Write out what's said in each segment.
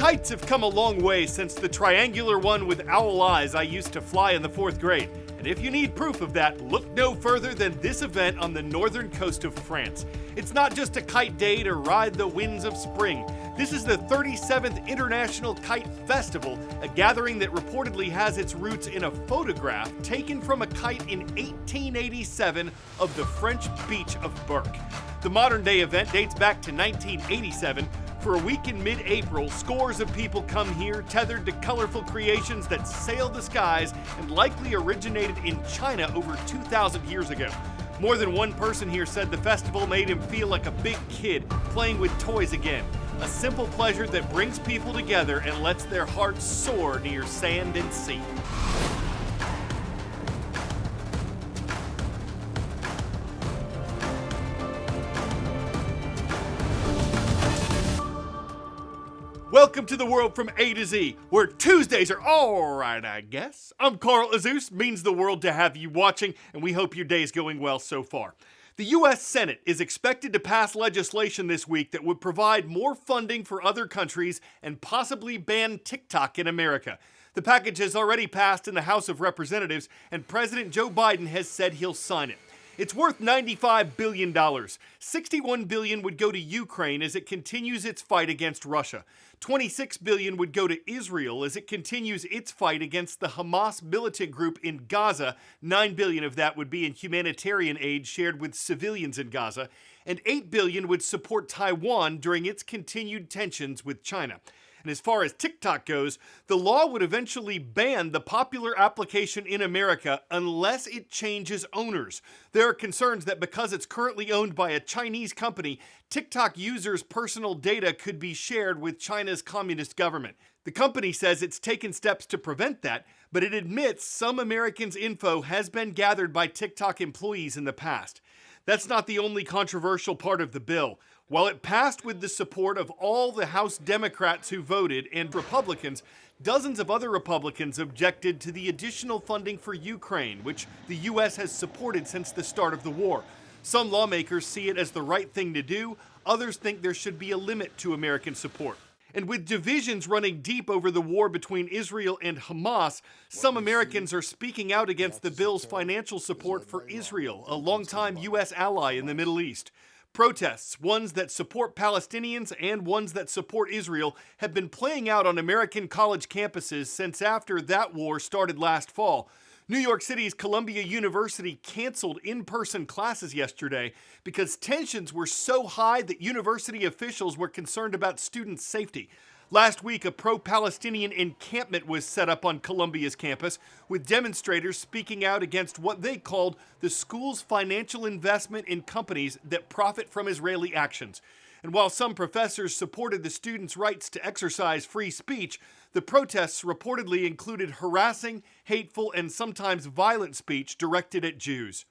Kites have come a long way since the triangular one with owl eyes I used to fly in the 4th grade. And if you need proof of that, look no further than this event on the northern coast of France. It's not just a kite day to ride the winds of spring. This is the 37th International Kite Festival, a gathering that reportedly has its roots in a photograph taken from a kite in 1887 of the French beach of Burke. The modern-day event dates back to 1987. For a week in mid-April, scores of people come here tethered to colorful creations that sail the skies and likely originated in China over 2,000 years ago. More than one person here said the festival made him feel like a big kid playing with toys again. A simple pleasure that brings people together and lets their hearts soar near sand and sea. Welcome to the world from A to Z, where Tuesdays are alright, I guess. I'm Carl Azuz, means the world to have you watching, and we hope your day is going well so far. The U.S. Senate is expected to pass legislation this week that would provide more funding for other countries and possibly ban TikTok in America. The package has already passed in the House of Representatives, and President Joe Biden has said he'll sign it. It's worth $95 billion. $61 billion would go to Ukraine as it continues its fight against Russia. $26 billion would go to Israel as it continues its fight against the Hamas militant group in Gaza. $9 billion of that would be in humanitarian aid shared with civilians in Gaza. And $8 billion would support Taiwan during its continued tensions with China. And as far as TikTok goes, the law would eventually ban the popular application in America unless it changes owners. There are concerns that because it's currently owned by a Chinese company, TikTok users' personal data could be shared with China's communist government. The company says it's taken steps to prevent that, but it admits some Americans' info has been gathered by TikTok employees in the past. That's not the only controversial part of the bill. While it passed with the support of all the House Democrats who voted and Republicans, dozens of other Republicans objected to the additional funding for Ukraine, which the U.S. has supported since the start of the war. Some lawmakers see it as the right thing to do. Others think there should be a limit to American support. And with divisions running deep over the war between Israel and Hamas, some Americans are speaking out against the bill's financial support for Israel, a longtime U.S. ally in the Middle East. Protests, ones that support Palestinians and ones that support Israel, have been playing out on American college campuses since after that war started last fall. New York City's Columbia University canceled in-person classes yesterday because tensions were so high that university officials were concerned about student safety. Last week, a pro-Palestinian encampment was set up on Columbia's campus, with demonstrators speaking out against what they called the school's financial investment in companies that profit from Israeli actions. And while some professors supported the students' rights to exercise free speech, the protests reportedly included harassing, hateful, and sometimes violent speech directed at Jews.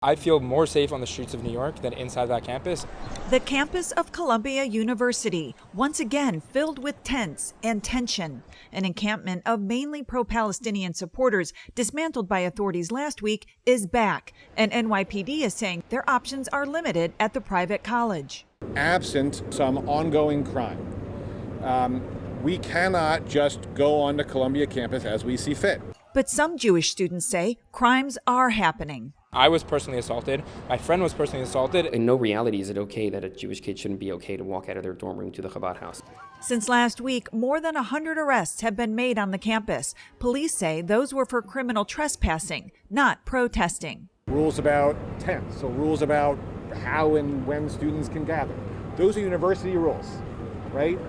I feel more safe on the streets of New York than inside that campus. The campus of Columbia University, once again filled with tents and tension. An encampment of mainly pro-Palestinian supporters dismantled by authorities last week is back, and NYPD is saying their options are limited at the private college. Absent some ongoing crime, we cannot just go on the Columbia campus as we see fit. But some Jewish students say crimes are happening. I was personally assaulted. My friend was personally assaulted. In no reality is it okay that a Jewish kid shouldn't be okay to walk out of their dorm room to the Chabad house. Since last week, more than 100 arrests have been made on the campus. Police say those were for criminal trespassing, not protesting. Rules about tents, so rules about how and when students can gather. Those are university rules, right?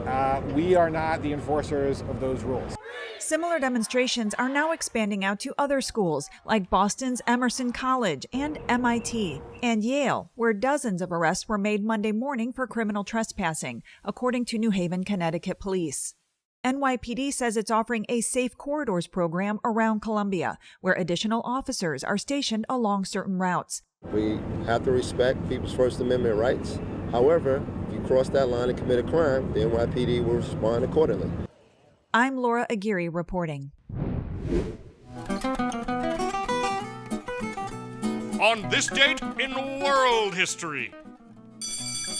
We are not the enforcers of those rules. Similar demonstrations are now expanding out to other schools like Boston's Emerson College and MIT and Yale, where dozens of arrests were made Monday morning for criminal trespassing, according to New Haven, Connecticut police. NYPD says it's offering a Safe Corridors program around Columbia, where additional officers are stationed along certain routes. We have to respect people's First Amendment rights. However, if you cross that line and commit a crime, the NYPD will respond accordingly. I'm Laura Aguirre reporting. On this date in world history.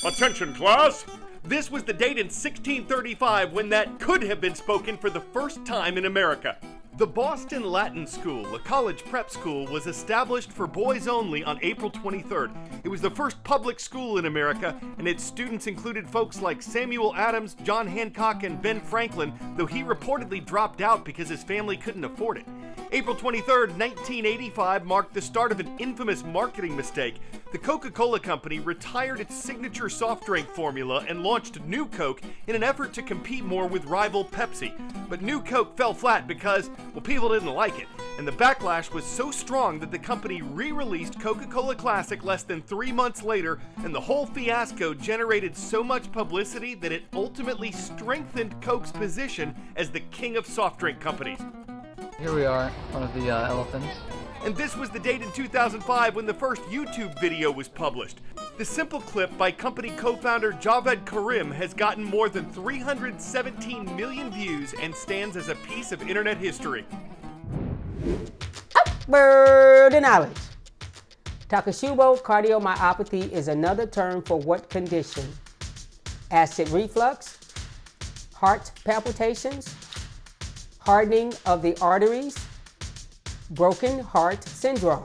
Attention, class! This was the date in 1635 when that could have been spoken for the first time in America. The Boston Latin School, a college prep school, was established for boys only on April 23rd. It was the first public school in America, and its students included folks like Samuel Adams, John Hancock, and Ben Franklin, though he reportedly dropped out because his family couldn't afford it. April 23rd, 1985 marked the start of an infamous marketing mistake. The Coca-Cola Company retired its signature soft drink formula and launched New Coke in an effort to compete more with rival Pepsi. But New Coke fell flat because, well, people didn't like it, and the backlash was so strong that the company re-released Coca-Cola Classic less than 3 months later, and the whole fiasco generated so much publicity that it ultimately strengthened Coke's position as the king of soft drink companies. Here we are, one of the elephants. And this was the date in 2005 when the first YouTube video was published. The simple clip by company co-founder Javed Karim has gotten more than 317 million views and stands as a piece of internet history. Word of knowledge. Takotsubo cardiomyopathy is another term for what condition? Acid reflux, heart palpitations, hardening of the arteries, broken heart syndrome.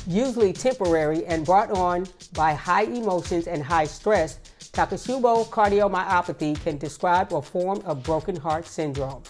Usually temporary and brought on by high emotions and high stress, Takotsubo cardiomyopathy can describe a form of broken heart syndrome.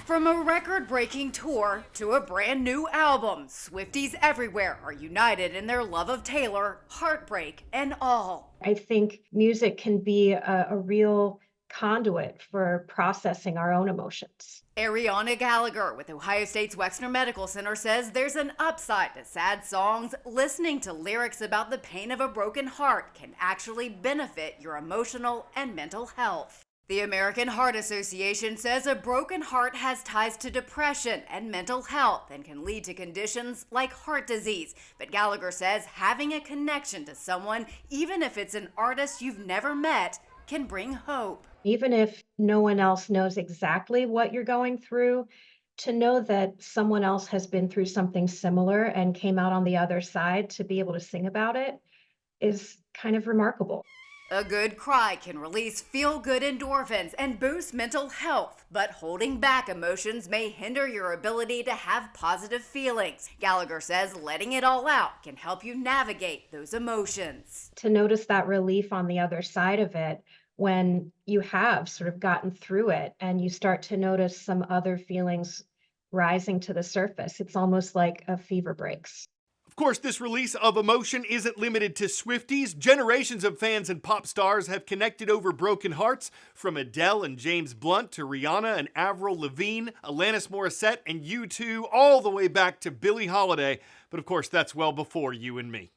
From a record-breaking tour to a brand new album, Swifties everywhere are united in their love of Taylor, heartbreak, and all. I think music can be a real conduit for processing our own emotions. Ariana Gallagher with Ohio State's Wexner Medical Center says there's an upside to sad songs. Listening to lyrics about the pain of a broken heart can actually benefit your emotional and mental health. The American Heart Association says a broken heart has ties to depression and mental health and can lead to conditions like heart disease. But Gallagher says having a connection to someone, even if it's an artist you've never met, can bring hope. Even if no one else knows exactly what you're going through, to know that someone else has been through something similar and came out on the other side to be able to sing about it is kind of remarkable. A good cry can release feel-good endorphins and boost mental health, but holding back emotions may hinder your ability to have positive feelings. Gallagher says letting it all out can help you navigate those emotions. To notice that relief on the other side of it when you have sort of gotten through it and you start to notice some other feelings rising to the surface, it's almost like a fever breaks. Of course, this release of emotion isn't limited to Swifties. Generations of fans and pop stars have connected over broken hearts, from Adele and James Blunt to Rihanna and Avril Lavigne, Alanis Morissette and U2, all the way back to Billie Holiday. But of course, that's well before you and me.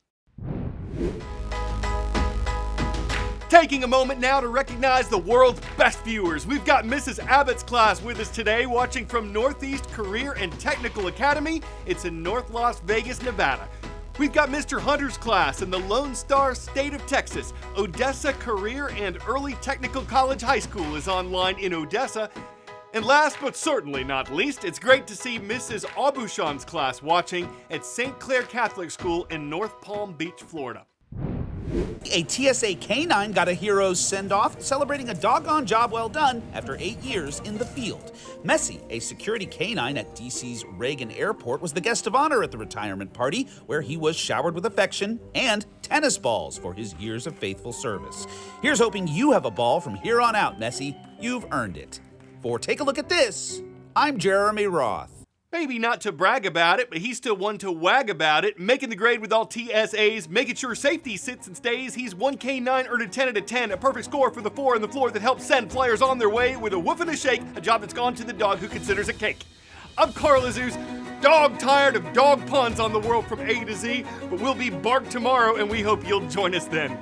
Taking a moment now to recognize the world's best viewers. We've got Mrs. Abbott's class with us today, watching from Northeast Career and Technical Academy. It's in North Las Vegas, Nevada. We've got Mr. Hunter's class in the Lone Star State of Texas. Odessa Career and Early Technical College High School is online in Odessa. And last but certainly not least, it's great to see Mrs. Aubuchon's class watching at St. Clair Catholic School in North Palm Beach, Florida. A TSA canine got a hero's send-off, celebrating a doggone job well done after 8 years in the field. Messi, a security canine at DC's Reagan Airport, was the guest of honor at the retirement party, where he was showered with affection and tennis balls for his years of faithful service. Here's hoping you have a ball from here on out, Messi. You've earned it. For Take a Look at This, I'm Jeremy Roth. Maybe not to brag about it, but he's still one to wag about it. Making the grade with all TSAs, making sure safety sits and stays. He's 1K9, earned a 10 out of 10, a perfect score for the 4 on the floor that helps send players on their way with a woof and a shake, a job that's gone to the dog who considers it cake. I'm Carl Azuz, dog tired of dog puns on the world from A to Z, but we'll be barked tomorrow and we hope you'll join us then.